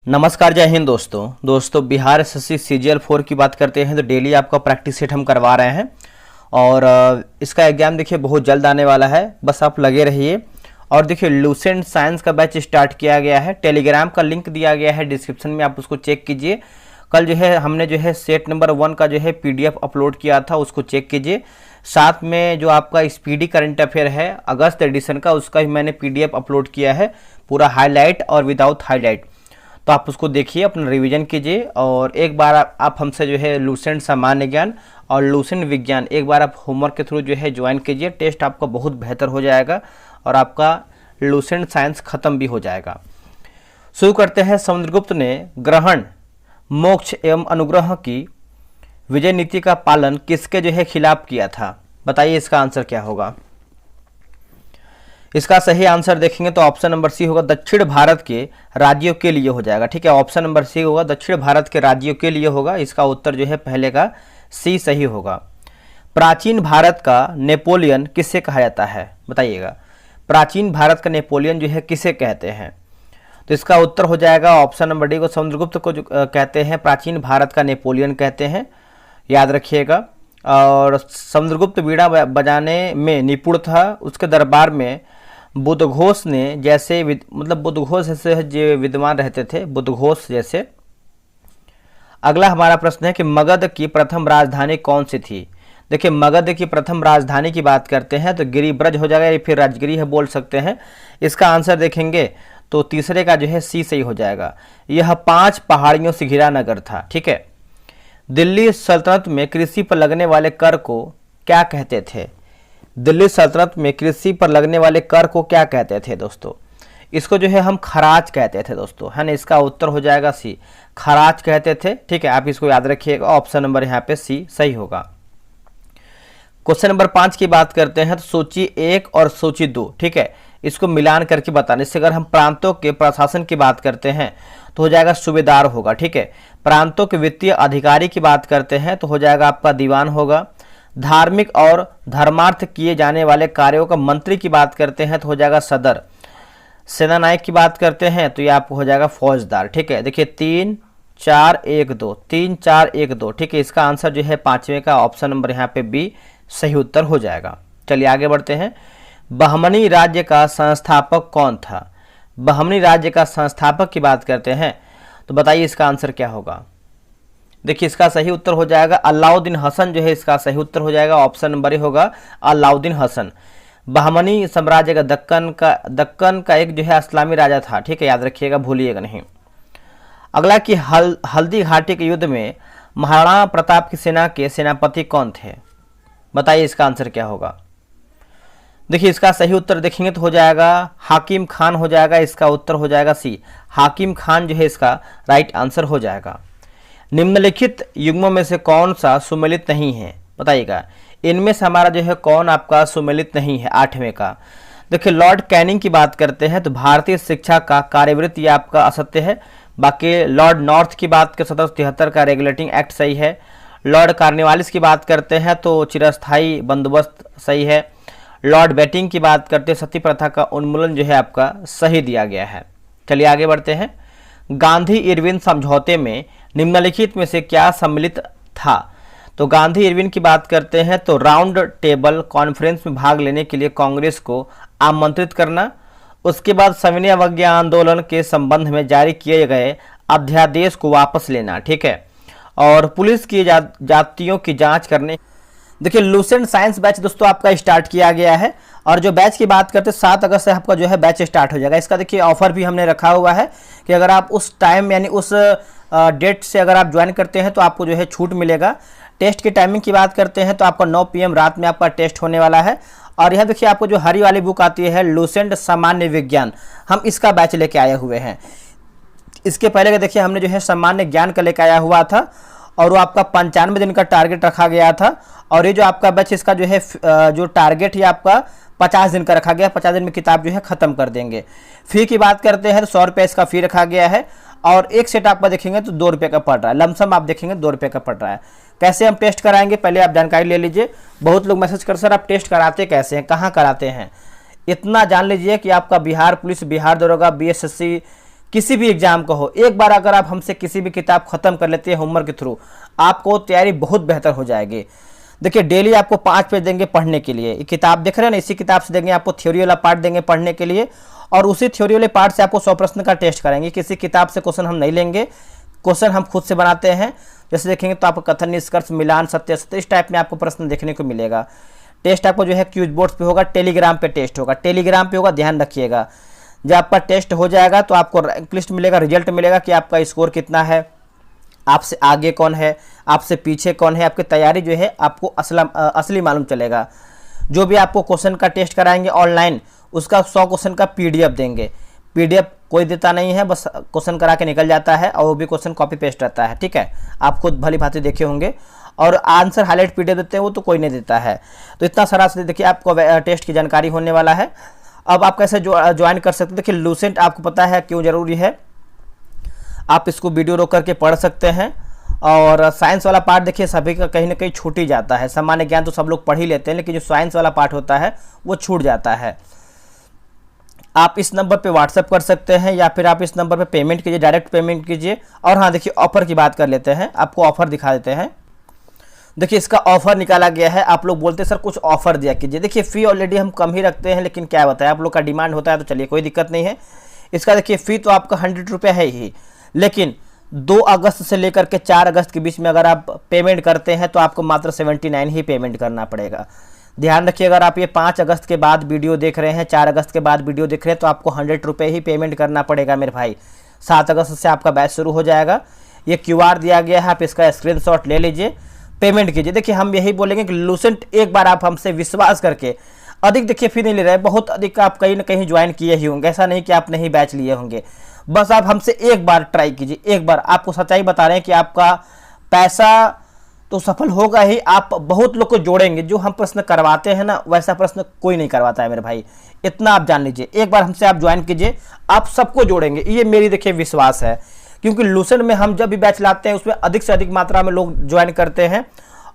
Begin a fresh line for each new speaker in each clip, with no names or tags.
नमस्कार, जय हिंद दोस्तों बिहार एसएससी सीजीएल 4 की बात करते हैं तो डेली आपका प्रैक्टिस सेट हम करवा रहे हैं और इसका एग्जाम देखिए बहुत जल्द आने वाला है। बस आप लगे रहिए। और देखिए लूसेंट साइंस का बैच स्टार्ट किया गया है, टेलीग्राम का लिंक दिया गया है डिस्क्रिप्शन में, आप उसको चेक कीजिए। कल जो है हमने जो है सेट नंबर 1 का जो है पीडीएफ अपलोड किया था, उसको चेक कीजिए। साथ में जो आपका स्पीडी करंट अफेयर है अगस्त एडिशन का, उसका भी मैंने पीडीएफ अपलोड किया है, पूरा हाईलाइट और विदाउट हाईलाइट। तो आप उसको देखिए, अपना रिवीजन कीजिए और एक बार आप हमसे जो है लूसेंट सामान्य ज्ञान और लूसेंट विज्ञान एक बार आप होमवर्क के थ्रू जो है ज्वाइन कीजिए। टेस्ट आपका बहुत बेहतर हो जाएगा और आपका लूसेंट साइंस खत्म भी हो जाएगा। शुरू करते हैं। समुद्रगुप्त ने ग्रहण, मोक्ष एवं अनुग्रह की विजय नीति का पालन किसके जो है खिलाफ किया था? बताइए इसका आंसर क्या होगा। इसका सही आंसर देखेंगे तो ऑप्शन नंबर सी होगा, दक्षिण भारत के राज्यों के लिए हो जाएगा। ठीक है, ऑप्शन नंबर सी होगा, दक्षिण भारत के राज्यों के लिए होगा। इसका उत्तर जो है पहले का सी सही होगा। प्राचीन भारत का नेपोलियन किसे कहा जाता है? बताइएगा, प्राचीन भारत का नेपोलियन जो है किसे कहते हैं? तो इसका उत्तर हो जाएगा ऑप्शन नंबर डी को, समुद्रगुप्त को जो कहते हैं प्राचीन भारत का नेपोलियन कहते हैं, याद रखिएगा। और समुद्रगुप्त बीड़ा बजाने में निपुण था। उसके दरबार में बुद्धघोष ने जैसे बुद्धघोष जैसे जो विद्वान रहते थे, बुद्धघोष जैसे। अगला हमारा प्रश्न है कि मगध की प्रथम राजधानी कौन सी थी? देखिए मगध की प्रथम राजधानी की बात करते हैं तो गिरिब्रज हो जाएगा या फिर राजगिरी बोल सकते हैं। इसका आंसर देखेंगे तो तीसरे का जो है सी सही हो जाएगा। यह 5 पहाड़ियों से घिरा नगर था। ठीक है। दिल्ली सल्तनत में कृषि पर लगने वाले कर को क्या कहते थे? दिल्ली सल्तनत में कृषि पर लगने वाले कर को क्या कहते थे दोस्तों? इसको जो है हम खराज कहते थे दोस्तों, है ना। इसका उत्तर हो जाएगा सी, खराज कहते थे। ठीक है, आप इसको याद रखिएगा, ऑप्शन नंबर यहाँ पे सी सही होगा। क्वेश्चन नंबर 5 की बात करते हैं तो सूची 1 और सूची 2, ठीक है, इसको मिलान करके बताने से अगर हम प्रांतों के प्रशासन की बात करते हैं तो हो जाएगा सूबेदार होगा। ठीक है, प्रांतों के वित्तीय अधिकारी की बात करते हैं तो हो जाएगा आपका दीवान होगा। धार्मिक और धर्मार्थ किए जाने वाले कार्यों का मंत्री की बात करते हैं तो हो जाएगा सदर। सेना नायक की बात करते हैं तो ये आपको हो जाएगा फौजदार। ठीक है, देखिए 3 4 1 2, 3 4 1 2। ठीक है, इसका आंसर जो है 5वें का ऑप्शन नंबर यहाँ पे बी सही उत्तर हो जाएगा। चलिए आगे बढ़ते हैं। बहमनी राज्य का संस्थापक कौन था? बहमनी राज्य का संस्थापक की बात करते हैं तो बताइए इसका आंसर क्या होगा। देखिए इसका सही उत्तर हो जाएगा अलाउद्दीन हसन जो है इसका सही उत्तर हो जाएगा, ऑप्शन नंबर ए होगा अलाउद्दीन हसन। बहमनी साम्राज्य का दक्कन का एक जो है इस्लामी राजा था। ठीक है, याद रखिएगा, भूलिएगा नहीं। अगला कि हल्दी घाटी के युद्ध में महाराणा प्रताप की सेना के सेनापति कौन थे? बताइए इसका आंसर क्या होगा। देखिए इसका सही उत्तर देखेंगे तो हो जाएगा हाकिम खान हो जाएगा। इसका उत्तर हो जाएगा सी, हाकिम खान जो है इसका राइट आंसर हो जाएगा। निम्नलिखित युग्मों में से कौन सा सुमेलित नहीं है? बताइएगा, इनमें से हमारा जो है कौन आपका सुमेलित नहीं है? 8वें का देखिए लॉर्ड कैनिंग की बात करते हैं तो भारतीय शिक्षा का कार्यवृत्त ये आपका असत्य है। बाकी लॉर्ड नॉर्थ की बात कर 1773 का रेगुलेटिंग एक्ट सही है। लॉर्ड कार्निवालिस की बात करते हैं तो चिरस्थायी बंदोबस्त सही है। लॉर्ड बेटिंग की बात करते हैं सती प्रथा का उन्मूलन जो है आपका सही दिया गया है। चलिए आगे बढ़ते हैं। गांधी इरविन समझौते में निम्नलिखित में से क्या सम्मिलित था? तो गांधी इरविन की बात करते हैं तो राउंड टेबल कॉन्फ्रेंस में भाग लेने के लिए कांग्रेस को आमंत्रित करना, उसके बाद सविनय अवज्ञा आंदोलन के संबंध में जारी किए गए अध्यादेश को वापस लेना। ठीक है, और पुलिस की जातियों की जांच करने। देखिए लूसेंट साइंस बैच दोस्तों आपका स्टार्ट किया गया है और जो बैच की बात करते हैं 7 अगस्त से आपका जो है बैच स्टार्ट हो जाएगा। इसका देखिए ऑफर भी हमने रखा हुआ है कि अगर आप उस टाइम यानी उस डेट से अगर आप ज्वाइन करते हैं तो आपको जो है छूट मिलेगा। टेस्ट की टाइमिंग की बात करते हैं तो आपका 9 PM रात में आपका टेस्ट होने वाला है। और यहाँ देखिए आपको जो हरी वाली बुक आती है लूसेंट सामान्य विज्ञान, हम इसका बैच लेके आए हुए हैं। इसके पहले का देखिए हमने जो है सामान्य ज्ञान का लेके आया हुआ था और वो आपका 95 दिन का टारगेट रखा गया था। और ये जो आपका बैच इसका जो है जो टारगेट है आपका 50 दिन का रखा गया। 50 दिन में किताब जो है खत्म कर देंगे। फी की बात करते हैं तो 100 रुपये इसका फी रखा गया है और एक सेट आपका देखेंगे तो 2 रुपये का पड़ रहा है। लमसम आप देखेंगे 2 रुपये का पड़ रहा है। कैसे हम टेस्ट कराएंगे पहले आप जानकारी ले लीजिए। बहुत लोग मैसेज कर सर आप टेस्ट कराते कैसे हैं, कहाँ कराते हैं? इतना जान लीजिए कि आपका बिहार पुलिस, बिहार दरोगा, BSSC किसी भी एग्जाम का हो, एक बार अगर आप हमसे किसी भी किताब खत्म कर लेते हैं होमवर्क के थ्रू, आपको तैयारी बहुत बेहतर हो जाएगी। देखिए डेली आपको 5 पेज देंगे पढ़ने के लिए, ये किताब देख रहे हैं ना, इसी किताब से देंगे आपको थ्योरी वाला पार्ट देंगे पढ़ने के लिए, और उसी थ्योरी वाले पार्ट से आपको 100 प्रश्न का टेस्ट कराएंगे। किसी किताब से क्वेश्चन हम नहीं लेंगे, क्वेश्चन हम खुद से बनाते हैं। जैसे देखेंगे तो आपको कथन, निष्कर्ष, मिलान, सत्य असत्य, इस टाइप में आपको प्रश्न देखने को मिलेगा। टेस्ट आपको जो है क्यूज बोर्ड पे होगा, टेलीग्राम पे टेस्ट होगा, टेलीग्राम पे होगा, ध्यान रखिएगा। जब आपका टेस्ट हो जाएगा तो आपको रैंक लिस्ट मिलेगा, रिजल्ट मिलेगा कि आपका स्कोर कितना है, आपसे आगे कौन है, आपसे पीछे कौन है, आपकी तैयारी जो है आपको असली मालूम चलेगा। जो भी आपको क्वेश्चन का टेस्ट कराएंगे ऑनलाइन, उसका 100 क्वेश्चन का पीडीएफ देंगे। पीडीएफ कोई देता नहीं है, बस क्वेश्चन करा के निकल जाता है, और वो भी क्वेश्चन कॉपी पेस्ट रहता है, ठीक है, आप खुद भली भांति देखे होंगे। और आंसर हाईलाइट पीडीएफ देते हैं, वो तो कोई नहीं देता है। तो इतना सारा से देखिए आपको टेस्ट की जानकारी होने वाला है। अब आप कैसे ज्वाइन कर सकते हैं, देखिए लूसेंट आपको पता है क्यों जरूरी है, आप इसको वीडियो रोक करके पढ़ सकते हैं। और साइंस वाला पार्ट देखिए सभी का कहीं ना कहीं छूट ही जाता है, सामान्य ज्ञान तो सब लोग पढ़ ही लेते हैं, लेकिन जो साइंस वाला पार्ट होता है वो छूट जाता है। आप इस नंबर पे व्हाट्सएप कर सकते हैं, या फिर आप इस नंबर पे पेमेंट कीजिए, डायरेक्ट पेमेंट कीजिए। और हाँ देखिए ऑफर की बात कर लेते हैं, आपको ऑफर दिखा देते हैं। देखिए इसका ऑफर निकाला गया है, आप लोग बोलते हैं सर कुछ ऑफर दिया कीजिए। देखिए फ़ी ऑलरेडी हम कम ही रखते हैं, लेकिन क्या बताएं, आप लोग का डिमांड होता है तो चलिए कोई दिक्कत नहीं है। इसका देखिए फ़ी तो आपका 100 रुपये है ही, लेकिन 2 अगस्त से लेकर के 4 अगस्त के बीच में अगर आप पेमेंट करते हैं तो आपको मात्र 79 ही पेमेंट करना पड़ेगा। ध्यान रखिए, अगर आप ये 5 अगस्त के बाद वीडियो देख रहे हैं, 4 अगस्त के बाद वीडियो देख रहे हैं, तो आपको 100 रुपये ही पेमेंट करना पड़ेगा मेरे भाई। 7 अगस्त से आपका बैच शुरू हो जाएगा। ये QR दिया गया है, आप इसका स्क्रीनशॉट ले लीजिए, पेमेंट कीजिए। देखिए हम यही बोलेंगे कि लूसेंट एक बार आप हमसे विश्वास करके, अधिक देखिए फी नहीं ले रहे हैं, बहुत अधिक आप कहीं ना कहीं ज्वाइन किए ही होंगे, ऐसा नहीं कि आप नहीं बैच लिए होंगे। बस आप हमसे एक बार ट्राई कीजिए, एक बार। आपको सच्चाई बता रहे हैं कि आपका पैसा तो सफल होगा ही, आप बहुत लोग को जोड़ेंगे। जो हम प्रश्न करवाते हैं ना, वैसा प्रश्न कोई नहीं करवाता है मेरे भाई, इतना आप जान लीजिए। एक बार हमसे आप ज्वाइन कीजिए, आप सबको जोड़ेंगे, ये मेरी देखिए विश्वास है। क्योंकि लूसेंट में हम जब भी बैच लाते हैं उसमें अधिक से अधिक मात्रा में लोग ज्वाइन करते हैं।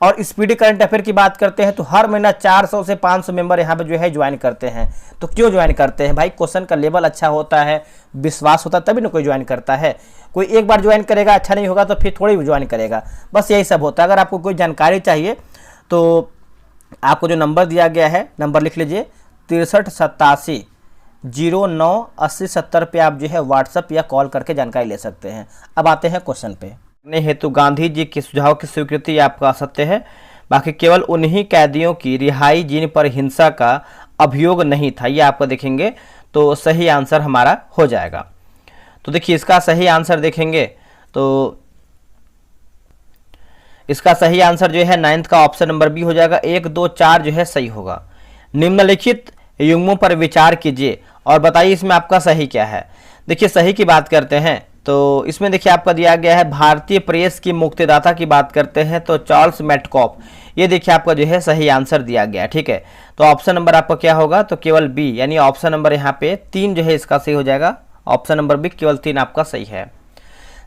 और स्पीडी करंट अफेयर की बात करते हैं तो हर महीना 400 से 500 मेंबर यहाँ पे जो है ज्वाइन करते हैं। तो क्यों ज्वाइन करते हैं भाई? क्वेश्चन का लेवल अच्छा होता है, विश्वास होता है, तभी ना कोई ज्वाइन करता है। कोई एक बार ज्वाइन करेगा, अच्छा नहीं होगा तो फिर थोड़ी ज्वाइन करेगा, बस यही सब होता है। अगर आपको कोई जानकारी चाहिए तो आपको जो नंबर दिया गया है, नंबर लिख लीजिए 6387 098070 पे आप जो है व्हाट्सएप या कॉल करके जानकारी ले सकते हैं। अब आते हैं क्वेश्चन पे। हेतु गांधी जी के सुझाव की स्वीकृति आपका असत्य है, बाकी केवल उन्हीं कैदियों की रिहाई जिन पर हिंसा का अभियोग नहीं था, ये आपको देखेंगे तो सही आंसर हमारा हो जाएगा। तो देखिए इसका सही आंसर देखेंगे तो इसका सही आंसर जो है 9th का ऑप्शन नंबर बी हो जाएगा। 1, 2, 4 जो है सही होगा। निम्नलिखित युग्मों पर विचार कीजिए और बताइए इसमें आपका सही क्या है। देखिए सही की बात करते हैं तो इसमें देखिए आपका दिया गया है भारतीय प्रेस की मुक्तिदाता की बात करते हैं तो चार्ल्स मेटकॉफ, ये देखिए आपका जो है सही आंसर दिया गया है। ठीक है, तो ऑप्शन नंबर आपका क्या होगा? तो केवल बी, यानी ऑप्शन नंबर यहाँ पे 3 जो है इसका सही हो जाएगा। ऑप्शन नंबर बी केवल 3 आपका सही है।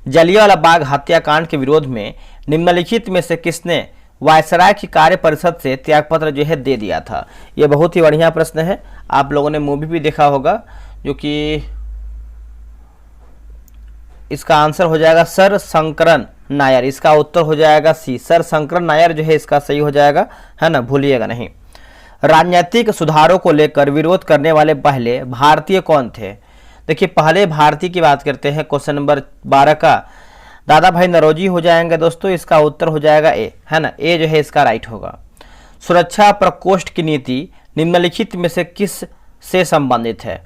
जलियांवाला बाग हत्याकांड के विरोध में निम्नलिखित में से किसने वायसराय की कार्य परिषद से त्यागपत्र जो है दे दिया था? ये बहुत ही बढ़िया प्रश्न है, आप लोगों ने मूवी भी देखा होगा, जो कि इसका आंसर हो जाएगा सर शंकरन नायर। इसका उत्तर हो जाएगा सी, सर शंकरन नायर जो है इसका सही हो जाएगा, है ना, भूलिएगा नहीं। राजनीतिक सुधारों को लेकर विरोध करने वाले पहले भारतीय कौन थे? देखिए पहले भारतीय की बात करते हैं, क्वेश्चन नंबर 12 का दादा भाई नौरोजी हो जाएंगे दोस्तों। इसका उत्तर हो जाएगा ए, है ना, ए जो है इसका राइट होगा। सुरक्षा प्रकोष्ठ की नीति निम्नलिखित में से किस से संबंधित है?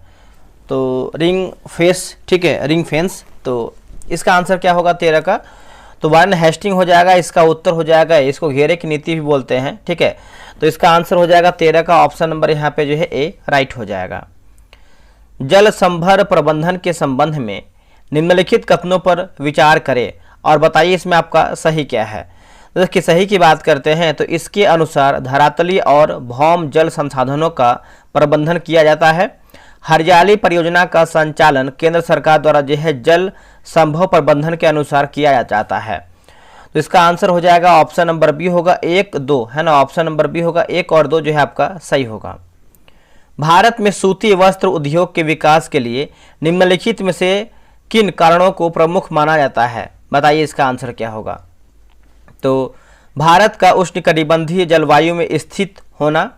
तो रिंग फेंस, ठीक है, रिंग फेंस। तो इसका आंसर क्या होगा 13 का? तो वारेन हेस्टिंग हो जाएगा, इसका उत्तर हो जाएगा, इसको घेरे की नीति भी बोलते हैं। ठीक है, तो इसका आंसर हो जाएगा 13 का ऑप्शन नंबर यहाँ पे जो है ए राइट हो जाएगा। जल संभर प्रबंधन के संबंध में निम्नलिखित कथनों पर विचार करें और बताइए इसमें आपका सही क्या है। तो देखिए सही की बात करते हैं तो इसके अनुसार धरातलीय और भौम जल संसाधनों का प्रबंधन किया जाता है। हरियाली परियोजना का संचालन केंद्र सरकार द्वारा जो है जल संभव प्रबंधन के अनुसार किया जाता है। तो इसका आंसर हो जाएगा ऑप्शन नंबर बी होगा 1, 2, है ना, ऑप्शन नंबर बी होगा 1 और 2 जो है आपका सही होगा। भारत में सूती वस्त्र उद्योग के विकास के लिए निम्नलिखित में से किन कारणों को प्रमुख माना जाता है? बताइए इसका आंसर क्या होगा। तो भारत का उष्णकटिबंधीय जलवायु में स्थित होना,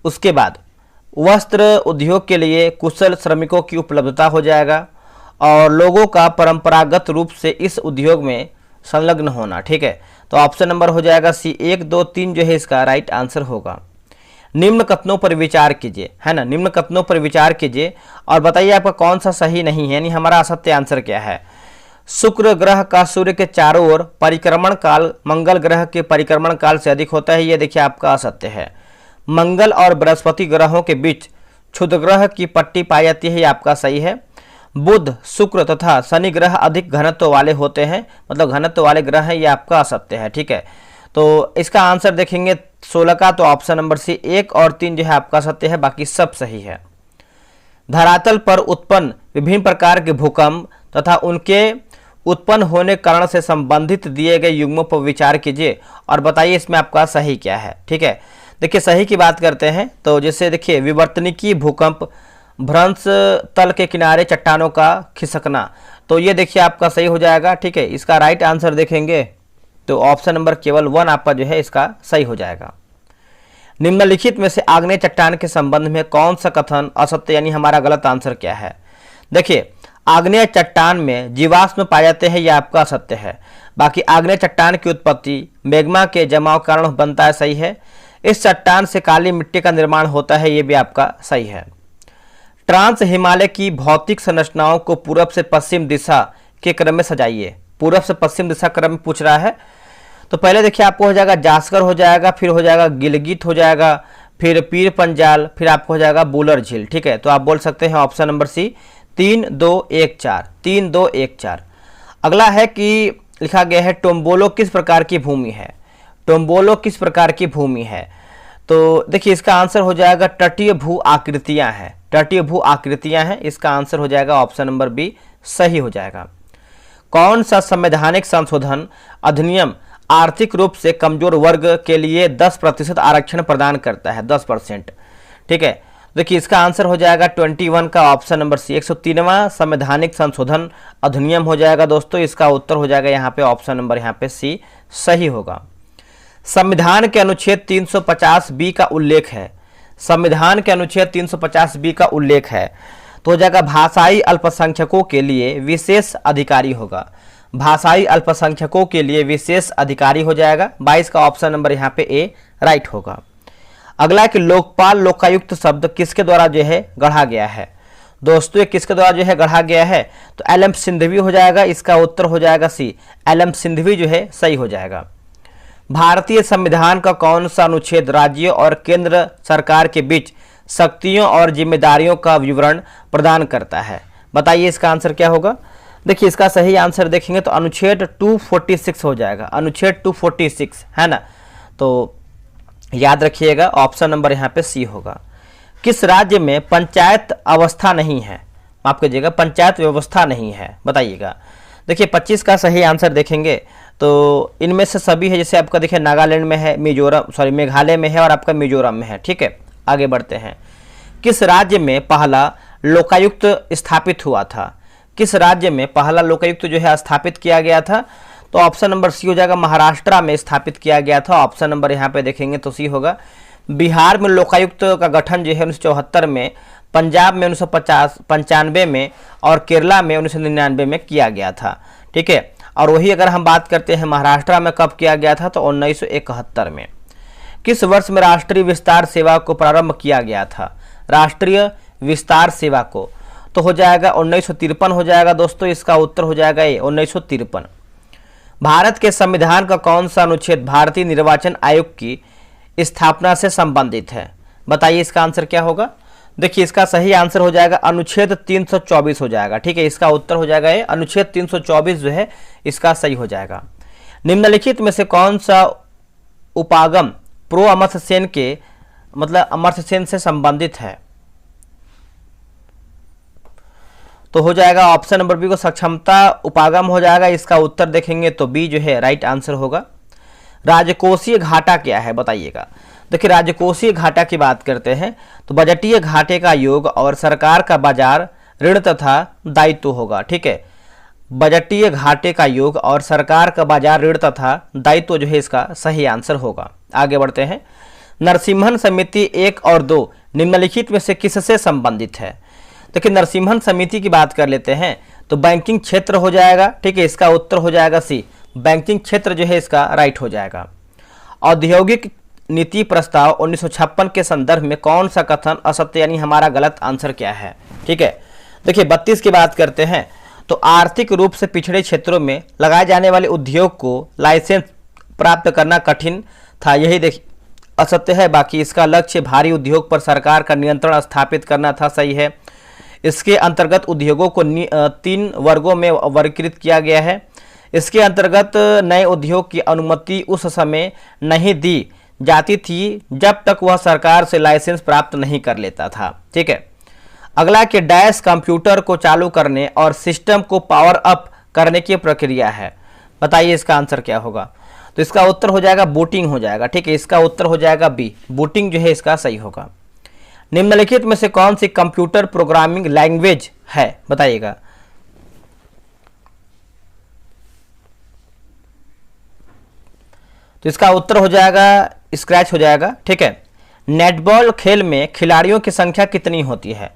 उसके बाद वस्त्र उद्योग के लिए कुशल श्रमिकों की उपलब्धता हो जाएगा, और लोगों का परंपरागत रूप से इस उद्योग में संलग्न होना। ठीक है, तो ऑप्शन नंबर हो जाएगा सी। 1, 2, 3 जो है इसका राइट आंसर होगा। निम्न कथनों पर विचार कीजिए, है ना, निम्न कथनों पर विचार कीजिए और बताइए आपका कौन सा सही नहीं है, यानी हमारा असत्य आंसर क्या है। शुक्र ग्रह का सूर्य के चारों ओर परिक्रमण काल मंगल ग्रह के परिक्रमण काल से अधिक होता है, ये देखिए आपका असत्य है। मंगल और बृहस्पति ग्रहों के बीच क्षुद्र ग्रह की पट्टी पाई जाती है, ये आपका सही है। बुध, शुक्र तथा शनि ग्रह अधिक घनत्व वाले होते हैं, मतलब घनत्व वाले ग्रह हैं, ये आपका असत्य है। ठीक है, तो इसका आंसर देखेंगे 16 का, तो ऑप्शन नंबर सी 1 और 3 जो है आपका सत्य है, बाकी सब सही है। धरातल पर उत्पन्न विभिन्न प्रकार के भूकंप तथा उनके उत्पन्न होने कारण से संबंधित दिए गए युग्मों पर विचार कीजिए और बताइए इसमें आपका सही क्या है। ठीक है, देखिए सही की बात करते हैं तो जैसे देखिए विवर्तनिकी भूकंप, भ्रंश तल के किनारे चट्टानों का खिसकना, तो ये देखिए आपका सही हो जाएगा। ठीक है, इसका राइट आंसर देखेंगे तो ऑप्शन नंबर केवल 1 आपका जो है इसका सही हो जाएगा। निम्नलिखित में से आग्नेय चट्टान के संबंध में कौन सा कथन असत्य, यानी हमारा गलत आंसर क्या है। देखिए आग्नेय चट्टान में जीवाश्म पाए जाते हैं, यह आपका असत्य है। बाकी आग्नेय चट्टान की उत्पत्ति मैग्मा के जमाव कारण बनता है, सही है। इस चट्टान से काली मिट्टी का निर्माण होता है, यह भी आपका सही है। ट्रांस हिमालय की भौतिक संरचनाओं को पूर्व से पश्चिम दिशा के क्रम में सजाइए। पूर्व से पश्चिम दिशा क्रम में पूछ रहा है, तो पहले देखिए आपको हो जाएगा जास्कर हो जाएगा, फिर हो जाएगा गिलगित हो जाएगा, फिर पीर पंजाल, फिर आपको हो जाएगा बुलर झील। ठीक है, तो आप बोल सकते हैं ऑप्शन नंबर सी 3, 2, 1, 4, 3, 2, 1, 4। अगला है कि लिखा गया है टोम्बोलो किस प्रकार की भूमि है। टोम्बोलो किस प्रकार की भूमि है, तो देखिए इसका आंसर हो जाएगा तटीय भू आकृतियां हैं, तटीय भू आकृतियां हैं, इसका आंसर हो जाएगा ऑप्शन नंबर बी सही हो जाएगा। कौन सा संवैधानिक संशोधन अधिनियम आर्थिक रूप से कमजोर वर्ग के लिए 10% आरक्षण प्रदान करता है, 10%। ठीक है, देखिए इसका आंसर हो जाएगा 21 का ऑप्शन नंबर सी। 103वां संवैधानिक संशोधन अधिनियम हो जाएगा दोस्तों, इसका उत्तर हो जाएगा यहाँ पे ऑप्शन नंबर यहाँ पे सी सही होगा। संविधान के अनुच्छेद 350 बी का उल्लेख है, संविधान के अनुच्छेद 350 बी का उल्लेख है, तो हो जाएगा भाषाई अल्पसंख्यकों के लिए विशेष अधिकारी होगा। भाषाई अल्पसंख्यकों के लिए विशेष अधिकारी हो जाएगा। 22 का ऑप्शन नंबर यहाँ पे ए राइट होगा। अगला कि लोकपाल लोकायुक्त शब्द किसके द्वारा जो है गढ़ा गया है। दोस्तों ये किसके द्वारा जो है गढ़ा गया है, तो एलएम सिंधवी हो जाएगा, इसका उत्तर हो जाएगा सी, एलएम सिंधवी जो है सही हो जाएगा। भारतीय संविधान का कौन सा अनुच्छेद राज्य और केंद्र सरकार के बीच शक्तियों और जिम्मेदारियों का विवरण प्रदान करता है। बताइए इसका आंसर क्या होगा। देखिए इसका सही आंसर देखेंगे तो अनुच्छेद 246 हो जाएगा, अनुच्छेद 246 है ना, तो याद रखिएगा ऑप्शन नंबर यहाँ पे सी होगा। किस राज्य में पंचायत अवस्था नहीं है, माफ कीजिएगा पंचायत व्यवस्था नहीं है, बताइएगा। देखिए 25 का सही आंसर देखेंगे तो इनमें से सभी है, जैसे आपका देखिए नागालैंड में है, मिजोरम सॉरी मेघालय में है और आपका मिजोरम में है। ठीक है, आगे बढ़ते हैं। किस राज्य में पहला लोकायुक्त स्थापित हुआ था, किस राज्य में पहला लोकायुक्त जो है स्थापित किया गया था, तो ऑप्शन नंबर सी हो जाएगा, महाराष्ट्र में स्थापित किया गया था। ऑप्शन नंबर यहाँ पे देखेंगे तो सी होगा। बिहार में लोकायुक्त का गठन जो है 1974 में, पंजाब में 1995 में और केरला में 1999 में किया गया था। ठीक है, और वही अगर हम बात करते हैं महाराष्ट्र में कब किया गया था, तो 1971 में। किस वर्ष में राष्ट्रीय विस्तार सेवा को प्रारंभ किया गया था, राष्ट्रीय विस्तार सेवा को, तो हो जाएगा 1953 हो जाएगा दोस्तों, इसका उत्तर हो जाएगा ये 1953। भारत के संविधान का कौन सा अनुच्छेद भारतीय निर्वाचन आयोग की स्थापना से संबंधित है। बताइए इसका आंसर क्या होगा। देखिए इसका सही आंसर हो जाएगा अनुच्छेद 324 हो जाएगा। ठीक है, इसका उत्तर हो जाएगा ये अनुच्छेद 324 जो है इसका सही हो जाएगा। निम्नलिखित में से कौन सा उपागम प्रो अमर्त्य सेन के मतलब अमर्त्य सेन से संबंधित है, तो हो जाएगा ऑप्शन नंबर बी को सक्षमता उपागम हो जाएगा, इसका उत्तर देखेंगे तो बी जो है राइट आंसर होगा। राजकोषीय घाटा क्या है बताइएगा। देखिए राजकोषीय घाटा की बात करते हैं तो बजटीय घाटे का योग और सरकार का बाजार ऋण तथा दायित्व होगा। ठीक है, बजटीय घाटे का योग और सरकार का बाजार ऋण तथा दायित्व जो है इसका सही आंसर होगा। आगे बढ़ते हैं। नरसिम्हन समिति 1 और 2 निम्नलिखित में से किससे संबंधित है? देखिए नरसिम्हन समिति की बात कर लेते हैं तो बैंकिंग क्षेत्र हो जाएगा, ठीक है, इसका उत्तर हो जाएगा सी, बैंकिंग क्षेत्र जो है इसका राइट हो जाएगा। औद्योगिक नीति प्रस्ताव 1956 के संदर्भ में कौन सा कथन असत्य यानी हमारा गलत आंसर क्या है? ठीक है, देखिए 32 की बात करते हैं तो आर्थिक रूप से पिछड़े क्षेत्रों में लगाए जाने वाले उद्योग को लाइसेंस प्राप्त करना कठिन था, यही देखिए असत्य है। बाकी इसका लक्ष्य भारी उद्योग पर सरकार का नियंत्रण स्थापित करना था, सही है। इसके अंतर्गत उद्योगों को 3 वर्गों में वर्गीकृत किया गया है। इसके अंतर्गत नए उद्योग की अनुमति उस समय नहीं दी जाती थी जब तक वह सरकार से लाइसेंस प्राप्त नहीं कर लेता था। ठीक है, अगला कि डैश कंप्यूटर को चालू करने और सिस्टम को पावर अप करने की प्रक्रिया है, बताइए इसका आंसर क्या होगा? तो इसका उत्तर हो जाएगा बूटिंग हो जाएगा। ठीक है, इसका उत्तर हो जाएगा बी, बूटिंग जो है इसका सही होगा। निम्नलिखित में से कौन सी कंप्यूटर प्रोग्रामिंग लैंग्वेज है, बताइएगा? तो इसका उत्तर हो जाएगा स्क्रैच हो जाएगा। ठीक है, नेटबॉल खेल में खिलाड़ियों की संख्या कितनी होती है?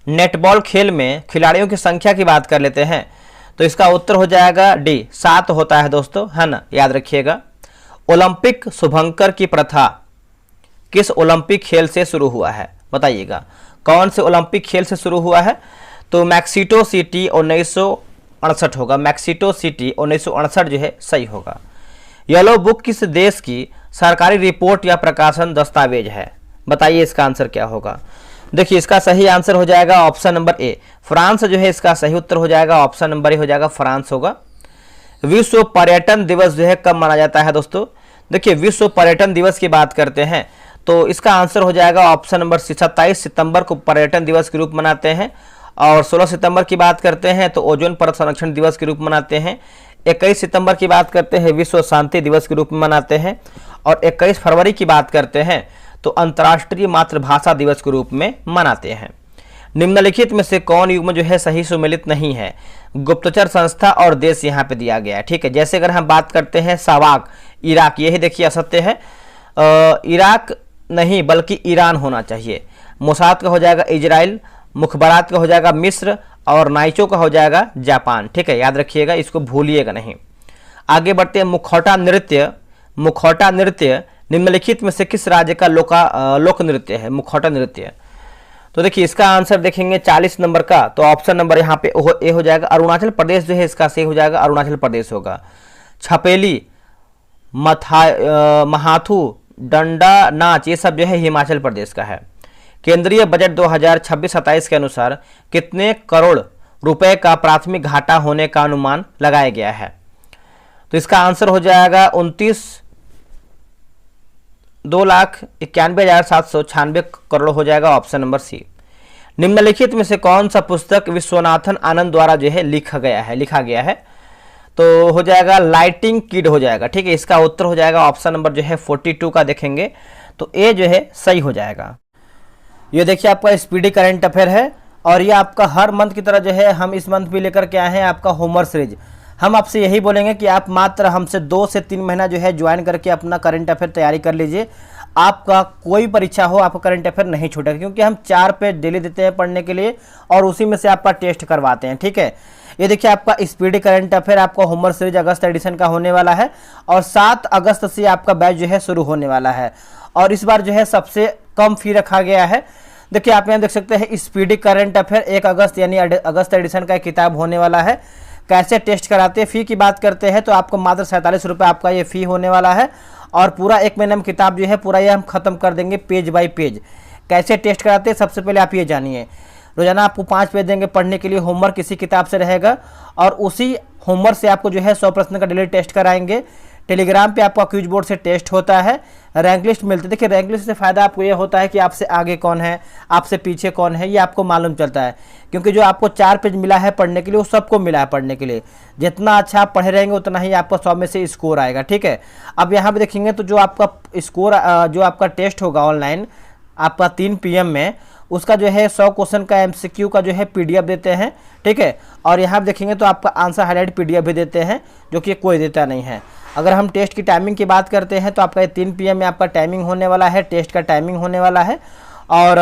नेटबॉल खेल में खिलाड़ियों की संख्या की बात कर लेते हैं तो इसका उत्तर हो जाएगा डी, 7 होता है दोस्तों, है ना, याद रखिएगा। ओलंपिक शुभंकर की प्रथा किस ओलंपिक खेल से शुरू हुआ है, बताइएगा? कौन से ओलंपिक खेल से शुरू हुआ है? तो मैक्सिको सिटी 1968 होगा, मैक्सिको सिटी 1968 जो है सही होगा। येलो बुक किस देश की सरकारी रिपोर्ट या प्रकाशन दस्तावेज है, बताइए इसका आंसर क्या होगा? देखिए इसका सही आंसर हो जाएगा ऑप्शन नंबर ए, फ्रांस जो है इसका सही उत्तर हो जाएगा, ऑप्शन नंबर ए हो जाएगा, फ्रांस होगा। विश्व पर्यटन दिवस जो है कब मनाया जाता है दोस्तों? देखिए विश्व पर्यटन दिवस की बात करते हैं तो इसका आंसर हो जाएगा ऑप्शन नंबर 27 सितंबर को पर्यटन दिवस के रूप मनाते हैं। और 16 सितंबर की बात करते हैं तो ओजोन परत संरक्षण दिवस के रूप मनाते हैं। 21 सितंबर की बात करते हैं विश्व शांति दिवस के रूप में मनाते हैं। और 21 फरवरी की बात करते हैं तो अंतर्राष्ट्रीय मातृभाषा दिवस के रूप में मनाते हैं। निम्नलिखित में से कौन युग्म जो है सही सुमेलित नहीं है? गुप्तचर संस्था और देश यहाँ पे दिया गया है। ठीक है, जैसे अगर हम बात करते हैं सावाक इराक, यही देखिए असत्य है, इराक नहीं बल्कि ईरान होना चाहिए। मोसाद का हो जाएगा इजराइल, मुखबरात का हो जाएगा मिस्र और नाइचो का हो जाएगा जापान। ठीक है, याद रखिएगा, इसको भूलिएगा नहीं। आगे बढ़ते हैं। मुखौटा नृत्य, मुखौटा नृत्य निम्नलिखित में से किस राज्य का लोक नृत्य है? मुखौटा नृत्य, तो देखिए इसका आंसर देखेंगे 40 नंबर का तो ऑप्शन नंबर यहाँ पे ए हो जाएगा, अरुणाचल प्रदेश जो है इसका सही हो जाएगा, अरुणाचल प्रदेश होगा। छपेली, महाथू, डंडा नाच, ये सब जो है हिमाचल प्रदेश का है। केंद्रीय बजट 2026-27 के अनुसार कितने करोड़ रुपए का प्राथमिक घाटा होने का अनुमान लगाया गया है? तो इसका आंसर हो जाएगा 2,91,796 करोड़ हो जाएगा, ऑप्शन नंबर सी। निम्नलिखित में से कौन सा पुस्तक विश्वनाथन आनंद द्वारा जो है लिखा गया है? तो हो जाएगा लाइटिंग किड हो जाएगा। ठीक है, इसका उत्तर हो जाएगा ऑप्शन नंबर जो है 42 का देखेंगे तो ए जो है सही हो जाएगा। ये देखिए आपका स्पीडी करंट अफेयर है और ये आपका हर मंथ की तरह जो है हम इस मंथ भी लेकर के आए हैं आपका होमवर्क सीरीज। हम आपसे यही बोलेंगे कि आप मात्र हमसे 2 से 3 महीना जो है ज्वाइन करके अपना करंट अफेयर तैयारी कर लीजिए। आपका कोई परीक्षा हो आपका करंट अफेयर नहीं छूटेगा, क्योंकि हम 4 पेज डेली देते हैं पढ़ने के लिए और उसी में से आपका टेस्ट करवाते हैं। ठीक है, ये देखिए आपका स्पीडी करंट अफेयर आपका होमवर्क सीरीज अगस्त एडिशन का होने वाला है और 7 अगस्त से आपका बैच जो है शुरू होने वाला है। और इस बार जो है सबसे कम फी रखा गया है। देखिए आप यहाँ देख सकते हैं स्पीडी करंट अफेयर 1 अगस्त यानी अगस्त एडिशन का किताब होने वाला है। कैसे टेस्ट कराते हैं, फी की बात करते हैं तो आपको मात्र 47 रुपये आपका ये फी होने वाला है और पूरा 1 महीने में किताब जो है पूरा ये हम खत्म कर देंगे पेज बाय पेज। कैसे टेस्ट कराते हैं सबसे पहले आप ये जानिए। रोजाना आपको 5 पेज देंगे पढ़ने के लिए, होमवर्क किसी किताब से रहेगा और उसी होमवर्क से आपको जो है 100 प्रश्न का डेली टेस्ट कराएंगे। टेलीग्राम पे आपका क्विज बोर्ड से टेस्ट होता है, रैंक लिस्ट मिलती है। देखिए रैंक लिस्ट से फ़ायदा आपको ये होता है कि आपसे आगे कौन है, आपसे पीछे कौन है, ये आपको मालूम चलता है। क्योंकि जो आपको 4 पेज मिला है पढ़ने के लिए वो सबको मिला है पढ़ने के लिए। जितना अच्छा आप पढ़े रहेंगे उतना ही आपका 100 में से स्कोर आएगा। ठीक है, अब यहाँ पे देखेंगे तो जो आपका स्कोर जो आपका टेस्ट होगा ऑनलाइन आपका 3 PM में, उसका जो है 100 क्वेश्चन का MCQ का जो है PDF देते हैं, ठीक है। और यहाँ देखेंगे तो आपका आंसर हाईलाइट PDF भी देते हैं, जो कि कोई देता नहीं है। अगर हम टेस्ट की टाइमिंग की बात करते हैं तो आपका 3 PM में आपका टाइमिंग होने वाला है, टेस्ट का टाइमिंग होने वाला है। और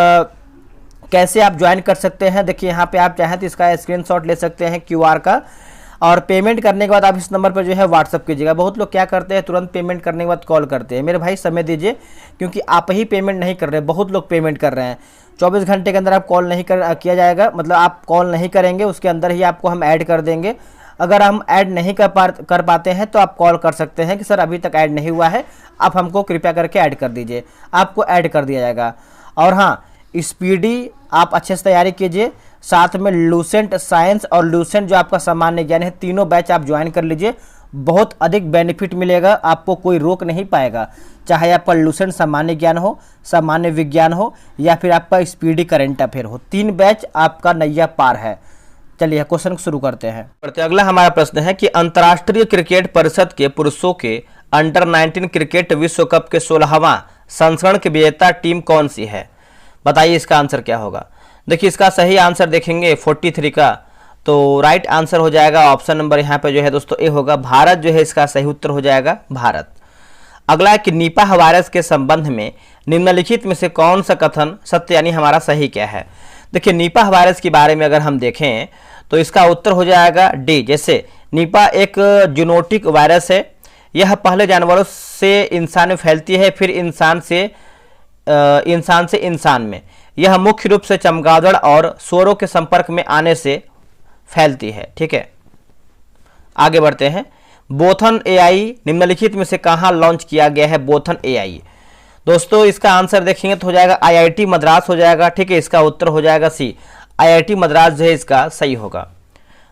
कैसे आप ज्वाइन कर सकते हैं, देखिए यहाँ पे आप चाहें तो इसका स्क्रीनशॉट ले सकते हैं QR का। और पेमेंट करने के बाद आप इस नंबर पर जो है व्हाट्सअप कीजिएगा। बहुत लोग क्या करते हैं, तुरंत पेमेंट करने के बाद कॉल करते हैं। मेरे भाई समय दीजिए, क्योंकि आप ही पेमेंट नहीं कर रहे, बहुत लोग पेमेंट कर रहे हैं। 24 घंटे के अंदर आप कॉल नहीं किया जाएगा, मतलब आप कॉल नहीं करेंगे, उसके अंदर ही आपको हम ऐड कर देंगे। अगर हम ऐड नहीं कर पाते हैं तो आप कॉल कर सकते हैं कि सर अभी तक ऐड नहीं हुआ है, आप हमको कृपया करके ऐड कर दीजिए, आपको ऐड कर दिया जाएगा। और हाँ, स्पीडी आप अच्छे से तैयारी कीजिए, साथ में लूसेंट साइंस और लूसेंट जो आपका सामान्य ज्ञान है, तीनों बैच आप ज्वाइन कर लीजिए। बहुत अधिक बेनिफिट मिलेगा, आपको कोई रोक नहीं पाएगा। चाहे आपका लूसेंट सामान्य ज्ञान हो, सामान्य विज्ञान हो, या फिर आपका स्पीडी करंट अफेयर हो, 3 बैच आपका नैया पार है। चलिए क्वेश्चन शुरू करते हैं। अगला हमारा प्रश्न है कि अंतर्राष्ट्रीय क्रिकेट परिषद के पुरुषों के अंडर-19 क्रिकेट विश्व कप के 16वां संस्करण की विजेता टीम कौन सी है? बताइए इसका आंसर क्या होगा। देखिए इसका सही आंसर देखेंगे 43 का, तो राइट आंसर हो जाएगा ऑप्शन नंबर यहाँ पे जो है दोस्तों ए होगा, भारत जो है इसका सही उत्तर हो जाएगा, भारत। अगला है कि निपाह वायरस के संबंध में निम्नलिखित में से कौन सा कथन सत्य यानी हमारा सही क्या है? देखिए निपाह वायरस के बारे में अगर हम देखें तो इसका उत्तर हो जाएगा डी। जैसे निपाह एक जूनोटिक वायरस है, यह पहले जानवरों से इंसान में फैलती है, फिर इंसान से इंसान में। यह मुख्य रूप से चमगादड़ और सूअरों के संपर्क में आने से फैलती है, ठीक है। आगे बढ़ते हैं। बोथन AI निम्नलिखित में से कहाँ लॉन्च किया गया है? बोथन AI दोस्तों इसका आंसर देखेंगे तो हो जाएगा IIT मद्रास हो जाएगा, ठीक है। इसका उत्तर हो जाएगा सी, IIT मद्रास जो है इसका सही होगा।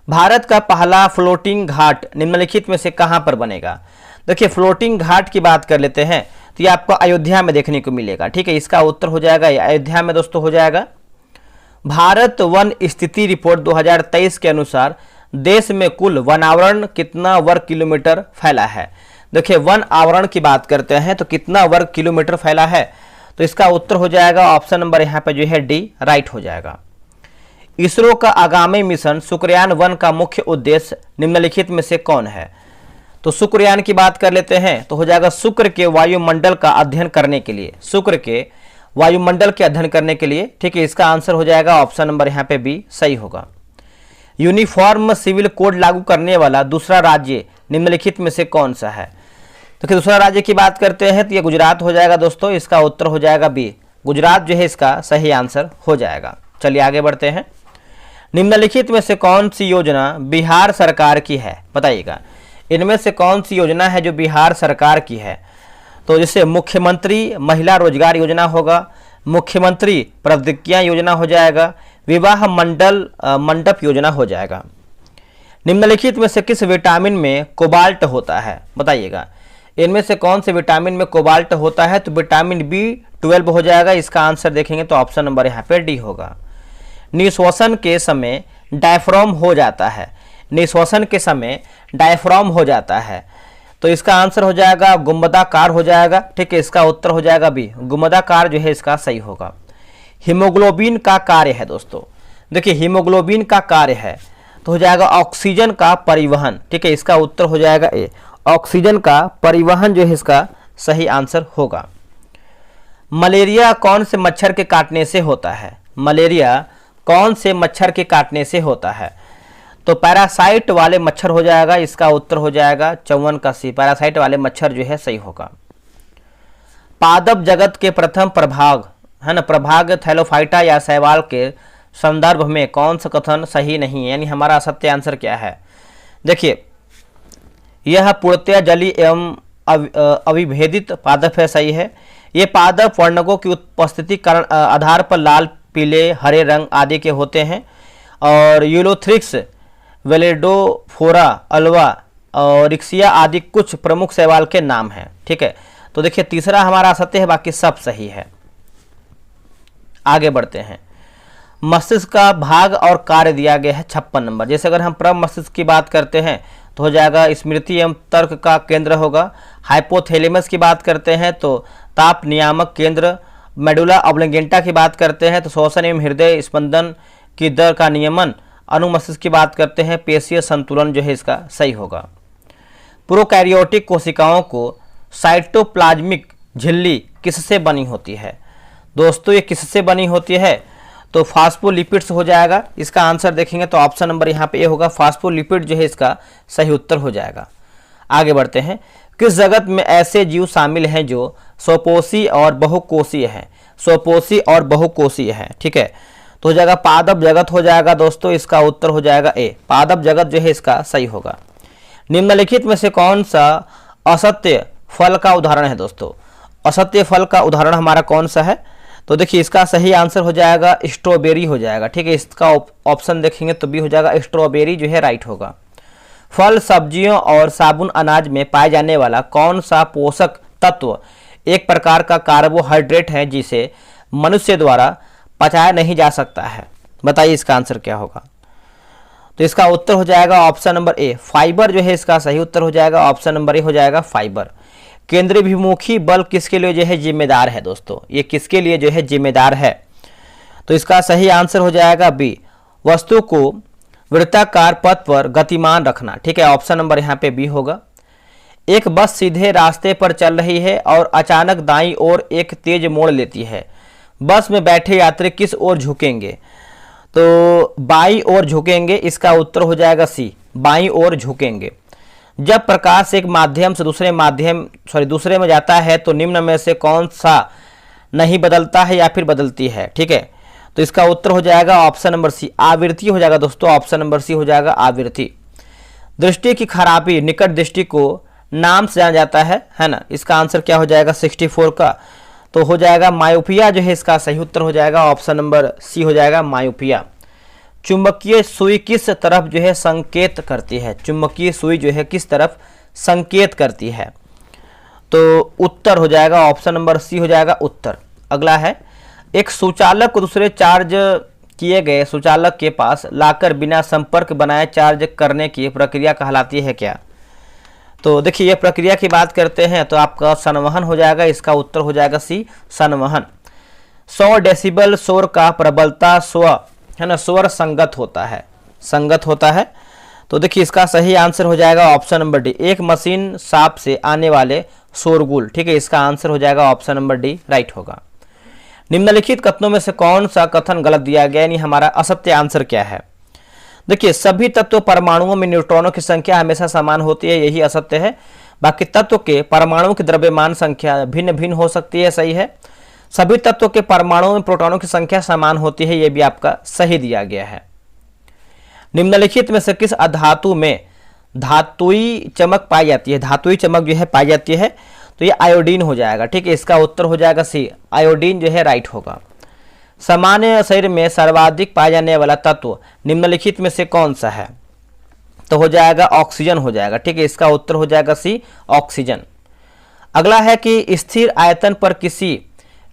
भारत का पहला फ्लोटिंग घाट निम्नलिखित में से कहाँ पर बनेगा? देखिए फ्लोटिंग घाट की बात कर लेते हैं तो ये आपको अयोध्या में देखने को मिलेगा, ठीक है। इसका उत्तर हो जाएगा अयोध्या में दोस्तों हो जाएगा। भारत वन स्थिति रिपोर्ट 2023 के अनुसार देश में कुल वन आवरण कितना वर्ग किलोमीटर फैला है? देखिए वन आवरण की बात करते हैं तो कितना वर्ग किलोमीटर फैला है, तो इसका उत्तर हो जाएगा ऑप्शन नंबर यहाँ पे जो है डी राइट हो जाएगा। इसरो का आगामी मिशन शुक्रयान 1 का मुख्य उद्देश्य निम्नलिखित में से कौन है? तो शुक्रयान की बात कर लेते हैं तो हो जाएगा शुक्र के वायुमंडल का अध्ययन करने के लिए, शुक्र के वायुमंडल के अध्ययन करने के लिए, ठीक है। इसका आंसर हो जाएगा ऑप्शन नंबर यहाँ पे बी सही होगा। यूनिफॉर्म सिविल कोड लागू करने वाला दूसरा राज्य निम्नलिखित में से कौन सा है? तो दूसरा राज्य की बात करते हैं तो ये गुजरात हो जाएगा दोस्तों, इसका उत्तर हो जाएगा बी, गुजरात जो है इसका सही आंसर हो जाएगा। चलिए आगे बढ़ते हैं। निम्नलिखित में से कौन सी योजना बिहार सरकार की है? बताइएगा इनमें से कौन सी योजना है जो बिहार सरकार की है? तो जैसे मुख्यमंत्री महिला रोजगार योजना होगा, मुख्यमंत्री प्रौद्योगिकियां योजना हो जाएगा, विवाह मंडप योजना हो जाएगा। निम्नलिखित में से किस विटामिन में कोबाल्ट होता है? बताइएगा इनमें से कौन से विटामिन में कोबाल्ट होता है? तो विटामिन B12 हो जाएगा। इसका आंसर देखेंगे तो ऑप्शन नंबर यहाँ पे डी होगा। निश्वसन के समय डायफ्राम हो जाता है, निश्वसन के समय डायफ्राम हो जाता है, तो इसका आंसर हो जाएगा गुंबदाकार हो जाएगा, ठीक है। इसका उत्तर हो जाएगा बी, गुंबदाकार जो है इसका सही होगा। हीमोग्लोबिन का कार्य है दोस्तों, देखिए हीमोग्लोबिन का कार्य है तो हो जाएगा ऑक्सीजन का परिवहन, ठीक है। इसका उत्तर हो जाएगा ए, ऑक्सीजन का परिवहन जो है इसका सही आंसर होगा। मलेरिया कौन से मच्छर के काटने से होता है? मलेरिया कौन से मच्छर के काटने से होता है? तो पैरासाइट वाले मच्छर हो जाएगा। इसका उत्तर हो जाएगा 54 का सी, पैरासाइट वाले मच्छर जो है सही होगा। पादप जगत के प्रथम प्रभाग है ना, प्रभाग थैलोफाइटा या शैवाल के संदर्भ में कौन सा कथन सही नहीं है, यानी हमारा सत्य आंसर क्या है? देखिए यह पूर्णतया जलीय एवं अविभेदित पादप है, सही है। ये पादप वर्णकों की उपस्थिति कारण आधार पर लाल, पीले, हरे रंग आदि के होते हैं। और यूलोथ्रिक्स, वेलेडोफोरा, अल्वा और रिक्सिया आदि कुछ प्रमुख शैवाल के नाम हैं, ठीक है। तो देखिए तीसरा हमारा सत्य है, बाकी सब सही है। आगे बढ़ते हैं। मस्तिष्क का भाग और कार्य दिया गया है 56 नंबर। जैसे अगर हम प्रमस्तिष्क की बात करते हैं तो हो जाएगा स्मृति एवं तर्क का केंद्र होगा। हाइपोथैलेमस की बात करते हैं तो ताप नियामक केंद्र मेडुला ऑब्लिंगेंटा की बात करते हैं तो श्वसन एवं हृदय स्पंदन की दर का नियमन। अनुमस्तिष्क की बात करते हैं पेशीय संतुलन जो है इसका सही होगा। प्रोकैरियोटिक कोशिकाओं को साइटोप्लाज्मिक झिल्ली किससे बनी होती है? दोस्तों ये किससे बनी होती है? तो फास्फोलिपिड्स हो जाएगा। इसका आंसर देखेंगे तो ऑप्शन नंबर यहाँ पे ए होगा, फास्फोलिपिड जो है इसका सही उत्तर हो जाएगा। आगे बढ़ते हैं। किस जगत में ऐसे जीव शामिल हैं जो स्वपोषी और बहुकोषीय हैं? स्वपोषी और बहुकोषीय हैं, ठीक है। तो हो जाएगा पादप जगत हो जाएगा दोस्तों, इसका उत्तर हो जाएगा ए, पादप जगत जो है इसका सही होगा। निम्नलिखित में से कौन सा असत्य फल का उदाहरण है दोस्तों? असत्य फल का उदाहरण हमारा कौन सा है? तो देखिए इसका सही आंसर हो जाएगा स्ट्रॉबेरी हो जाएगा, ठीक है। इसका ऑप्शन देखेंगे तो बी हो जाएगा, स्ट्रॉबेरी जो है राइट होगा। फल, सब्जियों और साबुन अनाज में पाए जाने वाला कौन सा पोषक तत्व एक प्रकार का कार्बोहाइड्रेट है जिसे मनुष्य द्वारा पचाया नहीं जा सकता है? बताइए इसका आंसर क्या होगा? तो इसका उत्तर हो जाएगा ऑप्शन नंबर ए, फाइबर जो है इसका सही उत्तर हो जाएगा। ऑप्शन नंबर ए हो जाएगा फाइबर। केंद्राभिमुखी बल किसके लिए जो है जिम्मेदार है दोस्तों? ये किसके लिए जो है जिम्मेदार है? तो इसका सही आंसर हो जाएगा बी, वस्तु को वृत्ताकार पथ पर गतिमान रखना, ठीक है। ऑप्शन नंबर यहाँ पे बी होगा। एक बस सीधे रास्ते पर चल रही है और अचानक दाईं ओर एक तेज मोड़ लेती है। बस में बैठे यात्री किस ओर झुकेंगे? तो बाईं ओर झुकेंगे, इसका उत्तर हो जाएगा सी, बाईं ओर झुकेंगे। जब प्रकाश एक माध्यम से दूसरे में जाता है तो निम्न में से कौन सा नहीं बदलता है या फिर बदलती है? ठीक है, तो इसका उत्तर हो जाएगा ऑप्शन नंबर सी, आवृत्ति हो जाएगा दोस्तों। ऑप्शन नंबर सी हो जाएगा आवृत्ति। दृष्टि की खराबी निकट दृष्टि को नाम से जाना जाता है ना। इसका आंसर क्या हो जाएगा 64 का? तो हो जाएगा मायोपिया जो है इसका सही उत्तर हो जाएगा। ऑप्शन नंबर सी हो जाएगा मायोपिया। चुंबकीय सुई किस तरफ जो है संकेत करती है? चुंबकीय सुई जो है किस तरफ संकेत करती है? तो उत्तर हो जाएगा ऑप्शन नंबर सी हो जाएगा उत्तर। अगला है, एक सुचालक को दूसरे चार्ज किए गए सुचालक के पास लाकर बिना संपर्क बनाए चार्ज करने की प्रक्रिया कहलाती है क्या? तो देखिए ये प्रक्रिया की बात करते हैं तो आपका संवहन हो जाएगा। इसका उत्तर हो जाएगा सी, संवहन। 100 डेसिबल शोर का प्रबलता स्वर संगत होता है। तो देखिए इसका सही आंसर हो जाएगा ऑप्शन नंबर डी, एक मशीन शाफ्ट से आने वाले शोरगुल, ठीक है। इसका आंसर हो जाएगा ऑप्शन नंबर डी राइट होगा। निम्नलिखित कथनों में से कौन सा कथन गलत दिया गया, यानी हमारा असत्य आंसर क्या है? देखिए सभी तत्व परमाणुओं में न्यूट्रॉनों की संख्या हमेशा समान होती है, यही असत्य है। बाकी तत्व के परमाणुओं की द्रव्यमान संख्या भिन्न भिन्न हो सकती है, सही है। सभी तत्वों के परमाणुओं में प्रोटॉनों की संख्या समान होती है, यह भी आपका सही दिया गया है। निम्नलिखित में से किस अधातु में धातुई चमक पाई जाती है? धातुई चमक जो है पाई जाती है तो ये आयोडीन हो जाएगा, ठीक है। इसका उत्तर हो जाएगा सी, आयोडीन जो है राइट होगा। सामान्य शरीर में सर्वाधिक पाया जाने वाला तत्व निम्नलिखित में से कौन सा है? तो हो जाएगा ऑक्सीजन हो जाएगा, ठीक है। इसका उत्तर हो जाएगा सी, ऑक्सीजन। अगला है कि स्थिर आयतन पर किसी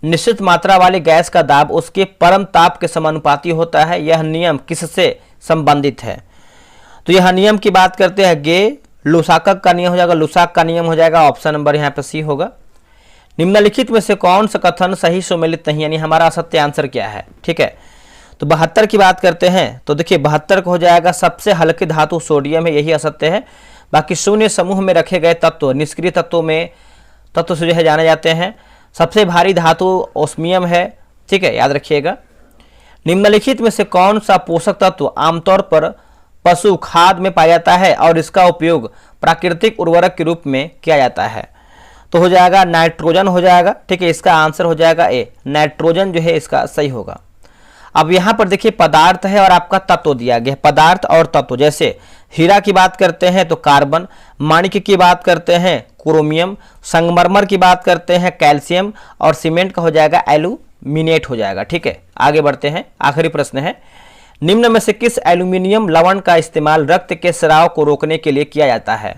निश्चित मात्रा वाली गैस का दाब उसके परम ताप के समानुपाती होता है, यह नियम किससे संबंधित है? तो यह नियम की बात करते हैं गे लुसाक का नियम हो जाएगा, लुसाक का नियम हो जाएगा। ऑप्शन नंबर यहाँ पे सी होगा। निम्नलिखित में से कौन सा कथन सही सुमेलित नहीं, यानी हमारा असत्य आंसर क्या है? ठीक है, तो 72 की बात करते हैं तो देखिए 72 को हो जाएगा सबसे हल्की धातु सोडियम है, यही असत्य है। बाकी शून्य समूह में रखे गए तत्व निष्क्रिय तत्व से जो है जाने जाते हैं। सबसे भारी धातु ओस्मियम है, ठीक है, याद रखिएगा। निम्नलिखित में से कौन सा पोषक तत्व आमतौर पर पशु खाद में पाया जाता है और इसका उपयोग प्राकृतिक उर्वरक के रूप में किया जाता है? तो हो जाएगा नाइट्रोजन हो जाएगा, ठीक है। इसका आंसर हो जाएगा ए, नाइट्रोजन जो है इसका सही होगा। अब यहाँ पर देखिए पदार्थ है और आपका तत्व दिया गया है। पदार्थ और तत्व, जैसे हीरा की बात करते हैं तो कार्बन, माणिक्य की बात करते हैं क्रोमियम, संगमरमर की बात करते हैं कैल्शियम और सीमेंट का हो जाएगा एल्यूमिनेट हो जाएगा, ठीक है। आगे बढ़ते हैं, आखिरी प्रश्न है, निम्न में से किस एल्यूमिनियम लवण का इस्तेमाल रक्त के स्राव को रोकने के लिए किया जाता है?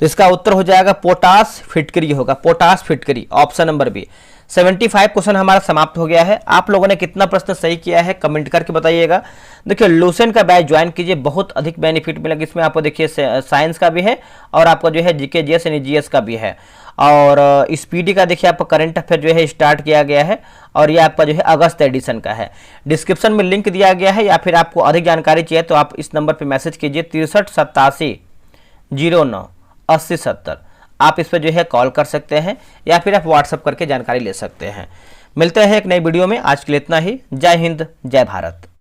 तो इसका उत्तर हो जाएगा पोटाश फिटकरी होगा, पोटाश फिटकरी, ऑप्शन नंबर बी। 75 क्वेश्चन हमारा समाप्त हो गया है। आप लोगों ने कितना प्रश्न सही किया है कमेंट करके बताइएगा। देखिए लूसेंट का बैच ज्वाइन कीजिए, बहुत अधिक बेनिफिट मिलेगा इसमें आपको। देखिए साइंस का भी है और आपका जो है जीके जीएस यानी जीएस का भी है, और स्पीडी का देखिए आपका करंट अफेयर जो है स्टार्ट किया गया है, और ये आपका जो है अगस्त एडिशन का है। डिस्क्रिप्शन में लिंक दिया गया है, या फिर आपको अधिक जानकारी चाहिए तो आप इस नंबर पर मैसेज कीजिए 6387098070। आप इस पर जो है कॉल कर सकते हैं या फिर आप व्हाट्सअप करके जानकारी ले सकते हैं। मिलते हैं एक नई वीडियो में, आज के लिए इतना ही। जय हिंद, जय भारत।